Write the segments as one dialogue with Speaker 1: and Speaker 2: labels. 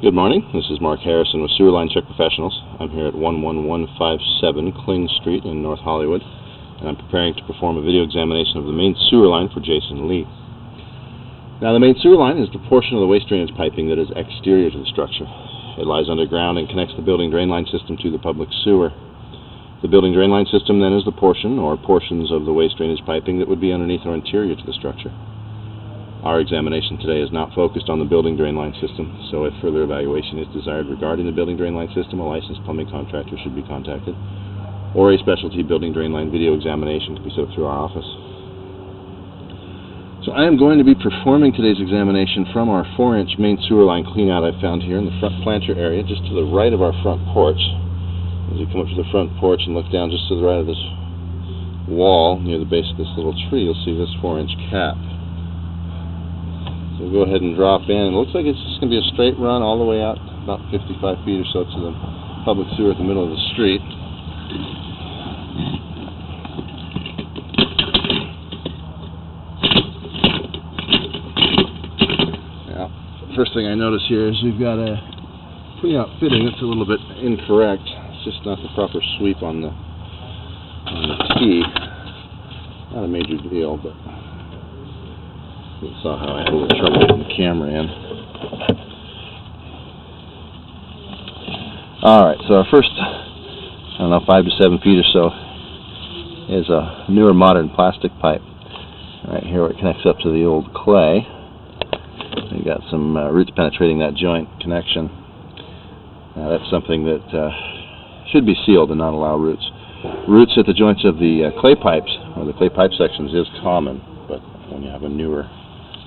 Speaker 1: Good morning. This is Mark Harrison with Sewer Line Check Professionals. I'm here at 11157 Kling Street in North Hollywood, and I'm preparing to perform a video examination of the main sewer line for Jason Lee. Now, the main sewer line is the portion of the waste drainage piping that is exterior to the structure. It lies underground and connects the building drain line system to the public sewer. The building drain line system then is the portion or portions of the waste drainage piping that would be underneath or interior to the structure. Our examination today is not focused on the building drain line system, so if further evaluation is desired regarding the building drain line system, a licensed plumbing contractor should be contacted, or a specialty building drain line video examination can be set up through our office. So I am going to be performing today's examination from our 4-inch main sewer line cleanout I found here in the front planter area, just to the right of our front porch. As you come up to the front porch and look down just to the right of this wall, near the base of this little tree, you'll see this 4-inch cap. So we'll go ahead and drop in. It looks like it's just going to be a straight run all the way out, about 55 feet or so, to the public sewer at the middle of the street. Now, first thing I notice here is we've got a cleanout fitting that's a little bit incorrect. It's just not the proper sweep on the T. Not a major deal, but you saw how I had a little trouble getting the camera in. Alright, so our first, 5 to 7 feet or so is a newer modern plastic pipe. Right here where it connects up to the old clay. We've got some roots penetrating that joint connection. Now that's something that should be sealed and not allow roots. Roots at the joints of the clay pipes, or the clay pipe sections, is common, but when you have a newer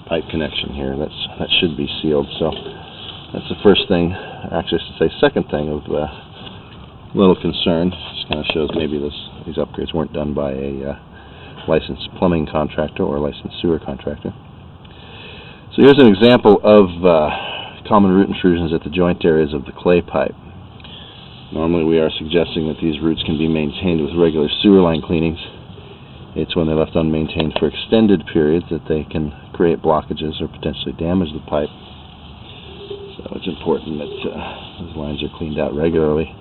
Speaker 1: pipe connection here, that should be sealed. So that's the first thing, actually I should say second thing of little concern. Just kind of shows maybe these upgrades weren't done by a licensed plumbing contractor or a licensed sewer contractor. So here's an example of common root intrusions at the joint areas of the clay pipe. Normally we are suggesting that these roots can be maintained with regular sewer line cleanings. It's when they're left unmaintained for extended periods that they can create blockages or potentially damage the pipe. So it's important that those lines are cleaned out regularly.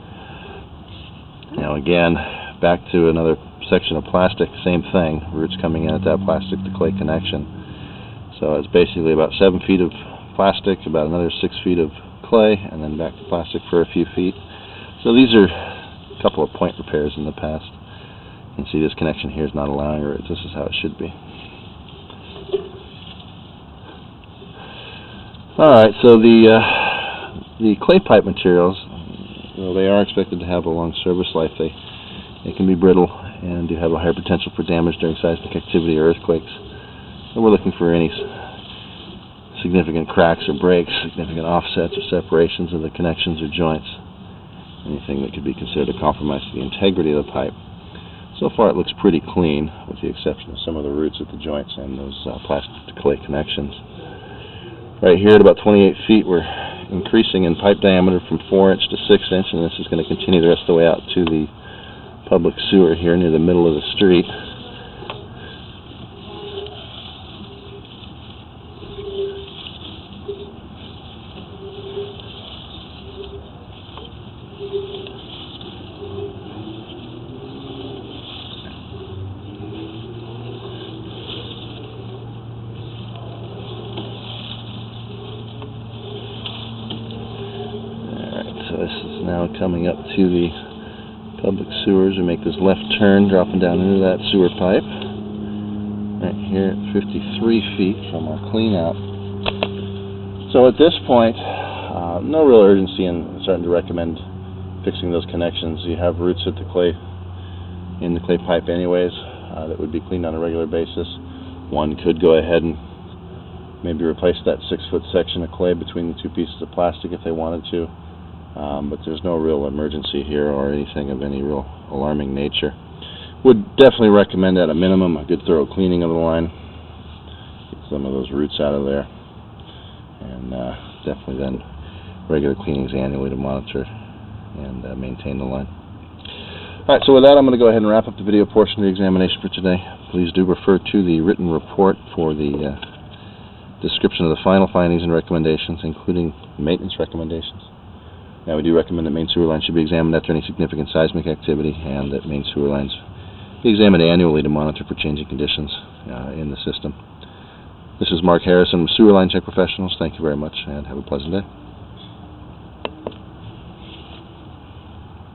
Speaker 1: Now again, back to another section of plastic, same thing, roots coming in at that plastic to clay connection. So it's basically about 7 feet of plastic, about another 6 feet of clay, and then back to plastic for a few feet. So these are a couple of point repairs in the past. You can see this connection here is not allowing roots. This is how it should be. Alright, so the clay pipe materials, well, they are expected to have a long service life. They can be brittle and do have a higher potential for damage during seismic activity or earthquakes. So we're looking for any significant cracks or breaks, significant offsets or separations of the connections or joints. Anything that could be considered a compromise to the integrity of the pipe. So far it looks pretty clean, with the exception of some of the roots at the joints and those plastic to clay connections. Right here at about 28 feet we're increasing in pipe diameter from 4-inch to 6-inch, and this is going to continue the rest of the way out to the public sewer here near the middle of the street. So this is now coming up to the public sewers. We make this left turn, dropping down into that sewer pipe. Right here at 53 feet from our clean out. So at this point, no real urgency in starting to recommend fixing those connections. You have roots at the clay, in the clay pipe anyways, that would be cleaned on a regular basis. One could go ahead and maybe replace that 6-foot section of clay between the two pieces of plastic if they wanted to. But there's no real emergency here or anything of any real alarming nature. Would definitely recommend at a minimum a good thorough cleaning of the line. Get some of those roots out of there. And definitely then regular cleanings annually to monitor and maintain the line. Alright, so with that I'm going to go ahead and wrap up the video portion of the examination for today. Please do refer to the written report for the description of the final findings and recommendations, including maintenance recommendations. Now, we do recommend that main sewer lines should be examined after any significant seismic activity, and that main sewer lines be examined annually to monitor for changing conditions in the system. This is Mark Harrison with Sewer Line Check Professionals. Thank you very much, and have a pleasant day.